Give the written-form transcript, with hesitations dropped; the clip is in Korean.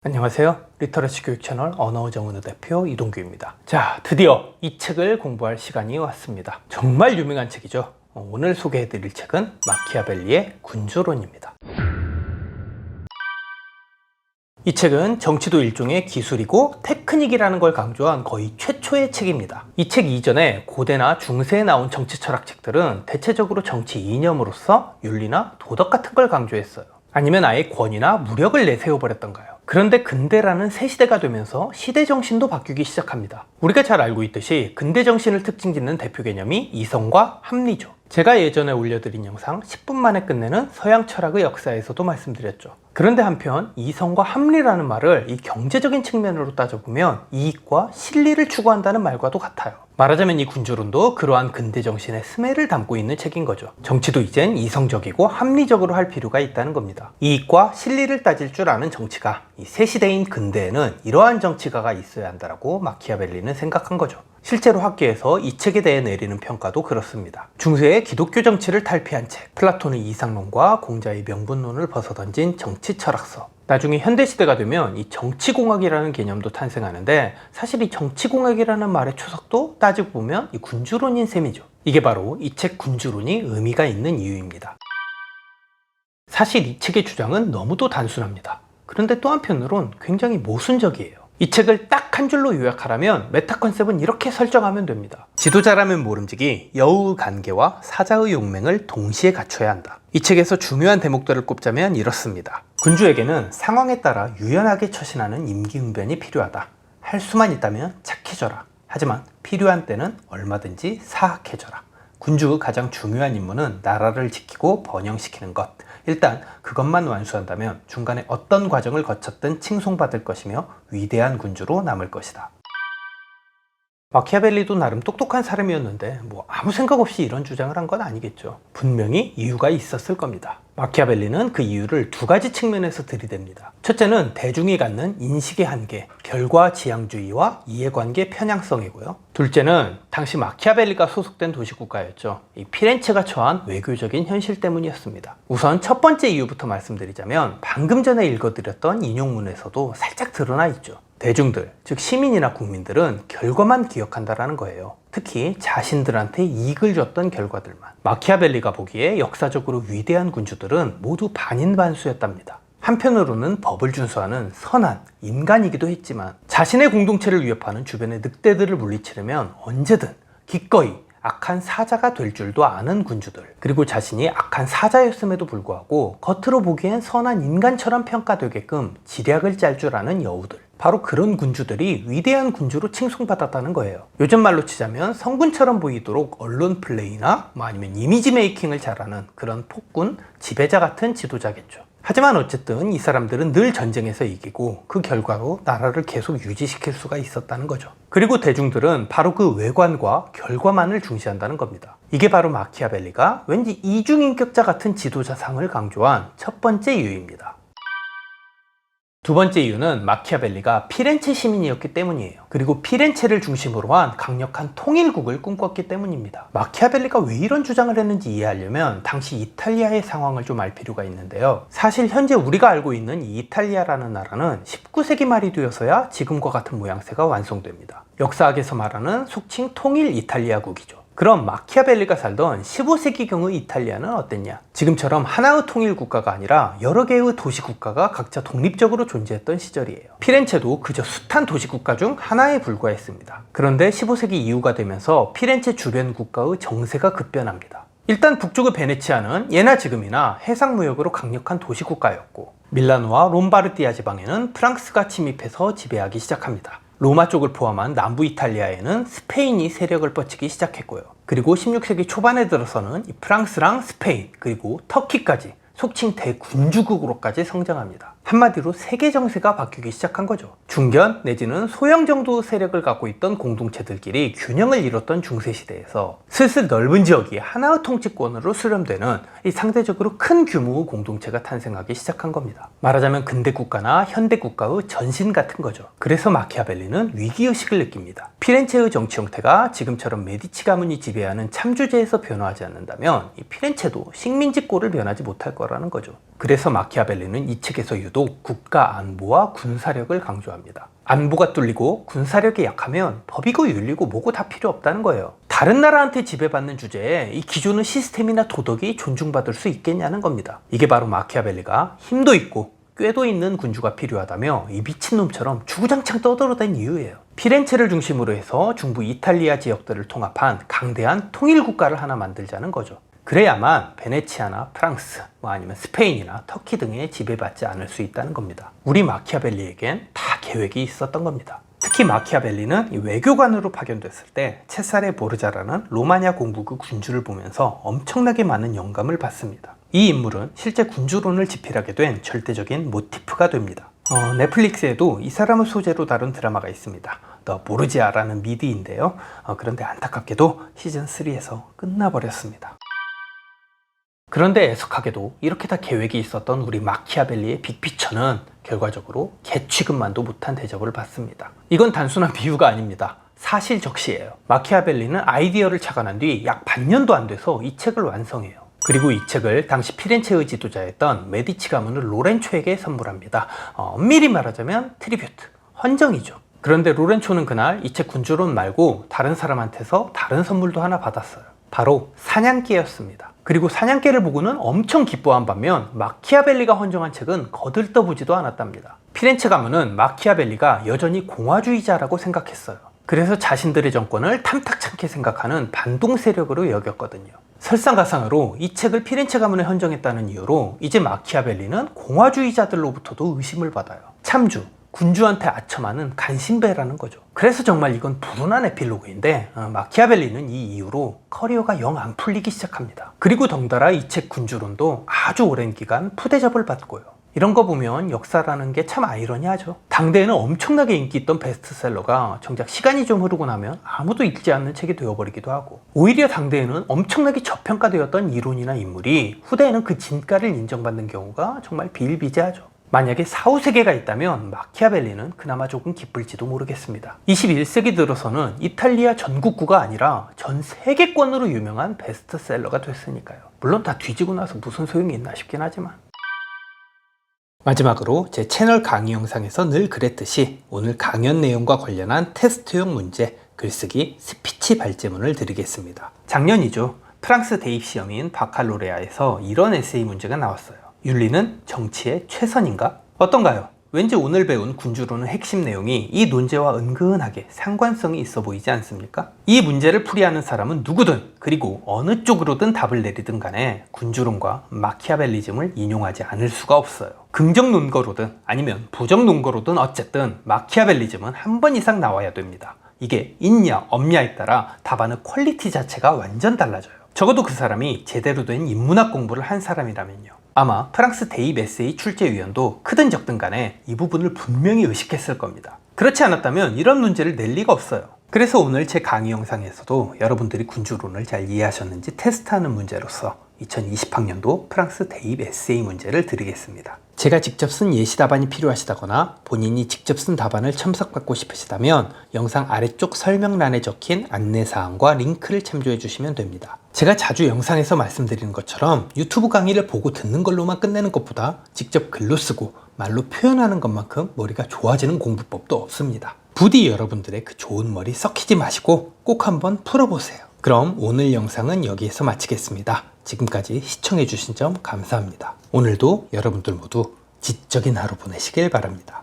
안녕하세요. 리터러시 교육 채널 언어정은우 대표 이동규입니다. 자, 드디어 이 책을 공부할 시간이 왔습니다. 정말 유명한 책이죠. 오늘 소개해드릴 책은 마키아벨리의 군주론입니다. 이 책은 정치도 일종의 기술이고 테크닉이라는 걸 강조한 거의 최초의 책입니다. 이 책 이전에 고대나 중세에 나온 정치 철학 책들은 대체적으로 정치 이념으로서 윤리나 도덕 같은 걸 강조했어요. 아니면 아예 권위나 무력을 내세워버렸던가요? 그런데 근대라는 새 시대가 되면서 시대 정신도 바뀌기 시작합니다. 우리가 잘 알고 있듯이 근대 정신을 특징짓는 대표 개념이 이성과 합리죠. 제가 예전에 올려드린 영상 10분 만에 끝내는 서양 철학의 역사에서도 말씀드렸죠. 그런데 한편 이성과 합리라는 말을 이 경제적인 측면으로 따져보면 이익과 실리를 추구한다는 말과도 같아요. 말하자면 이 군주론도 그러한 근대 정신의 스멜을 담고 있는 책인 거죠. 정치도 이젠 이성적이고 합리적으로 할 필요가 있다는 겁니다. 이익과 실리를 따질 줄 아는 정치가 이 새 시대인 근대에는 이러한 정치가가 있어야 한다고 마키아벨리는 생각한 거죠. 실제로 학계에서 이 책에 대해 내리는 평가도 그렇습니다. 중세의 기독교 정치를 탈피한 책, 플라톤의 이상론과 공자의 명분론을 벗어던진 정치 철학서. 나중에 현대시대가 되면 이 정치공학이라는 개념도 탄생하는데 사실 이 정치공학이라는 말의 초석도 따지고 보면 이 군주론인 셈이죠. 이게 바로 이 책 군주론이 의미가 있는 이유입니다. 사실 이 책의 주장은 너무도 단순합니다. 그런데 또 한편으론 굉장히 모순적이에요. 이 책을 딱 한 줄로 요약하라면 메타 컨셉은 이렇게 설정하면 됩니다. 지도자라면 모름지기 여우의 간계와 사자의 용맹을 동시에 갖춰야 한다. 이 책에서 중요한 대목들을 꼽자면 이렇습니다. 군주에게는 상황에 따라 유연하게 처신하는 임기응변이 필요하다. 할 수만 있다면 착해져라. 하지만 필요한 때는 얼마든지 사악해져라. 군주의 가장 중요한 임무는 나라를 지키고 번영시키는 것. 일단 그것만 완수한다면 중간에 어떤 과정을 거쳤든 칭송받을 것이며 위대한 군주로 남을 것이다. 마키아벨리도 나름 똑똑한 사람이었는데 아무 생각 없이 이런 주장을 한 건 아니겠죠. 분명히 이유가 있었을 겁니다. 마키아벨리는 그 이유를 두 가지 측면에서 들이댑니다. 첫째는 대중이 갖는 인식의 한계, 결과지향주의와 이해관계 편향성이고요. 둘째는 당시 마키아벨리가 소속된 도시국가였죠. 이 피렌체가 처한 외교적인 현실 때문이었습니다. 우선 첫 번째 이유부터 말씀드리자면 방금 전에 읽어드렸던 인용문에서도 살짝 드러나 있죠. 대중들, 즉 시민이나 국민들은 결과만 기억한다라는 거예요. 특히 자신들한테 이익을 줬던 결과들만. 마키아벨리가 보기에 역사적으로 위대한 군주들은 모두 반인반수였답니다. 한편으로는 법을 준수하는 선한 인간이기도 했지만 자신의 공동체를 위협하는 주변의 늑대들을 물리치려면 언제든 기꺼이 악한 사자가 될 줄도 아는 군주들, 그리고 자신이 악한 사자였음에도 불구하고 겉으로 보기엔 선한 인간처럼 평가되게끔 지략을 짤 줄 아는 여우들, 바로 그런 군주들이 위대한 군주로 칭송받았다는 거예요. 요즘 말로 치자면 성군처럼 보이도록 언론 플레이나 아니면 이미지 메이킹을 잘하는 그런 폭군, 지배자 같은 지도자겠죠. 하지만 어쨌든 이 사람들은 늘 전쟁에서 이기고 그 결과로 나라를 계속 유지시킬 수가 있었다는 거죠. 그리고 대중들은 바로 그 외관과 결과만을 중시한다는 겁니다. 이게 바로 마키아벨리가 왠지 이중인격자 같은 지도자상을 강조한 첫 번째 이유입니다. 두 번째 이유는 마키아벨리가 피렌체 시민이었기 때문이에요. 그리고 피렌체를 중심으로 한 강력한 통일국을 꿈꿨기 때문입니다. 마키아벨리가 왜 이런 주장을 했는지 이해하려면 당시 이탈리아의 상황을 좀 알 필요가 있는데요. 사실 현재 우리가 알고 있는 이 이탈리아라는 나라는 19세기 말이 되어서야 지금과 같은 모양새가 완성됩니다. 역사학에서 말하는 속칭 통일 이탈리아국이죠. 그럼 마키아벨리가 살던 15세기경의 이탈리아는 어땠냐? 지금처럼 하나의 통일 국가가 아니라 여러 개의 도시 국가가 각자 독립적으로 존재했던 시절이에요. 피렌체도 그저 숱한 도시 국가 중 하나에 불과했습니다. 그런데 15세기 이후가 되면서 피렌체 주변 국가의 정세가 급변합니다. 일단 북쪽의 베네치아는 예나 지금이나 해상무역으로 강력한 도시 국가였고, 밀라노와 롬바르디아 지방에는 프랑스가 침입해서 지배하기 시작합니다. 로마 쪽을 포함한 남부 이탈리아에는 스페인이 세력을 뻗치기 시작했고요. 그리고 16세기 초반에 들어서는 프랑스랑 스페인, 그리고 터키까지 속칭 대군주국으로까지 성장합니다. 한마디로 세계 정세가 바뀌기 시작한 거죠. 중견 내지는 소형 정도의 세력을 갖고 있던 공동체들끼리 균형을 이뤘던 중세시대에서 슬슬 넓은 지역이 하나의 통치권으로 수렴되는 이 상대적으로 큰 규모의 공동체가 탄생하기 시작한 겁니다. 말하자면 근대 국가나 현대 국가의 전신 같은 거죠. 그래서 마키아벨리는 위기의식을 느낍니다. 피렌체의 정치 형태가 지금처럼 메디치 가문이 지배하는 참주제에서 변화하지 않는다면 이 피렌체도 식민지 꼴을 변하지 못할 거라는 거죠. 그래서 마키아벨리는 이 책에서 유독 국가 안보와 군사력을 강조합니다. 안보가 뚫리고 군사력이 약하면 법이고 윤리고 뭐고 다 필요 없다는 거예요. 다른 나라한테 지배받는 주제에 이 기존의 시스템이나 도덕이 존중받을 수 있겠냐는 겁니다. 이게 바로 마키아벨리가 힘도 있고 꾀도 있는 군주가 필요하다며 이 미친놈처럼 주구장창 떠들어댄 이유예요. 피렌체를 중심으로 해서 중부 이탈리아 지역들을 통합한 강대한 통일국가를 하나 만들자는 거죠. 그래야만 베네치아나 프랑스, 아니면 스페인이나 터키 등에 지배받지 않을 수 있다는 겁니다. 우리 마키아벨리에겐 다 계획이 있었던 겁니다. 특히 마키아벨리는 외교관으로 파견됐을 때 체사레 보르자라는 로마냐 공국의 군주를 보면서 엄청나게 많은 영감을 받습니다. 이 인물은 실제 군주론을 집필하게 된 절대적인 모티프가 됩니다. 넷플릭스에도 이 사람을 소재로 다룬 드라마가 있습니다. 더 보르지아라는 미드인데요. 그런데 안타깝게도 시즌3에서 끝나버렸습니다. 그런데 애석하게도 이렇게 다 계획이 있었던 우리 마키아벨리의 빅피처는 결과적으로 개취급만도 못한 대접을 받습니다. 이건 단순한 비유가 아닙니다. 사실적시예요. 마키아벨리는 아이디어를 착안한 뒤 약 반년도 안 돼서 이 책을 완성해요. 그리고 이 책을 당시 피렌체의 지도자였던 메디치 가문의 로렌초에게 선물합니다. 엄밀히 말하자면 트리뷰트, 헌정이죠. 그런데 로렌초는 그날 이 책 군주론 말고 다른 사람한테서 다른 선물도 하나 받았어요. 바로 사냥개였습니다. 그리고 사냥개를 보고는 엄청 기뻐한 반면 마키아벨리가 헌정한 책은 거들떠보지도 않았답니다. 피렌체 가문은 마키아벨리가 여전히 공화주의자라고 생각했어요. 그래서 자신들의 정권을 탐탁찮게 생각하는 반동 세력으로 여겼거든요. 설상가상으로 이 책을 피렌체 가문에 헌정했다는 이유로 이제 마키아벨리는 공화주의자들로부터도 의심을 받아요. 참주, 군주한테 아첨하는 간신배라는 거죠. 그래서 정말 이건 불운한 에필로그인데 마키아벨리는 이 이후로 커리어가 영 안 풀리기 시작합니다. 그리고 덩달아 이 책 군주론도 아주 오랜 기간 푸대접을 받고요. 이런 거 보면 역사라는 게 참 아이러니하죠. 당대에는 엄청나게 인기 있던 베스트셀러가 정작 시간이 좀 흐르고 나면 아무도 읽지 않는 책이 되어버리기도 하고, 오히려 당대에는 엄청나게 저평가되었던 이론이나 인물이 후대에는 그 진가를 인정받는 경우가 정말 비일비재하죠. 만약에 사후세계가 있다면 마키아벨리는 그나마 조금 기쁠지도 모르겠습니다. 21세기 들어서는 이탈리아 전국구가 아니라 전 세계권으로 유명한 베스트셀러가 됐으니까요. 물론 다 뒤지고 나서 무슨 소용이 있나 싶긴 하지만. 마지막으로 제 채널 강의 영상에서 늘 그랬듯이 오늘 강연 내용과 관련한 테스트용 문제, 글쓰기, 스피치 발제문을 드리겠습니다. 작년이죠. 프랑스 대입시험인 바칼로레아에서 이런 에세이 문제가 나왔어요. 윤리는 정치의 최선인가? 어떤가요? 왠지 오늘 배운 군주론의 핵심 내용이 이 논제와 은근하게 상관성이 있어 보이지 않습니까? 이 문제를 풀이하는 사람은 누구든, 그리고 어느 쪽으로든 답을 내리든 간에 군주론과 마키아벨리즘을 인용하지 않을 수가 없어요. 긍정 논거로든 아니면 부정 논거로든 어쨌든 마키아벨리즘은 한 번 이상 나와야 됩니다. 이게 있냐 없냐에 따라 답안의 퀄리티 자체가 완전 달라져요. 적어도 그 사람이 제대로 된 인문학 공부를 한 사람이라면요. 아마 프랑스 대입 에세이 출제위원도 크든 적든 간에 이 부분을 분명히 의식했을 겁니다. 그렇지 않았다면 이런 문제를 낼 리가 없어요. 그래서 오늘 제 강의 영상에서도 여러분들이 군주론을 잘 이해하셨는지 테스트하는 문제로서 2020학년도 프랑스 대입 에세이 문제를 드리겠습니다. 제가 직접 쓴 예시 답안이 필요하시다거나 본인이 직접 쓴 답안을 첨삭받고 싶으시다면 영상 아래쪽 설명란에 적힌 안내사항과 링크를 참조해 주시면 됩니다. 제가 자주 영상에서 말씀드리는 것처럼 유튜브 강의를 보고 듣는 걸로만 끝내는 것보다 직접 글로 쓰고 말로 표현하는 것만큼 머리가 좋아지는 공부법도 없습니다. 부디 여러분들의 그 좋은 머리 썩히지 마시고 꼭 한번 풀어보세요. 그럼 오늘 영상은 여기에서 마치겠습니다. 지금까지 시청해주신 점 감사합니다. 오늘도 여러분들 모두 지적인 하루 보내시길 바랍니다.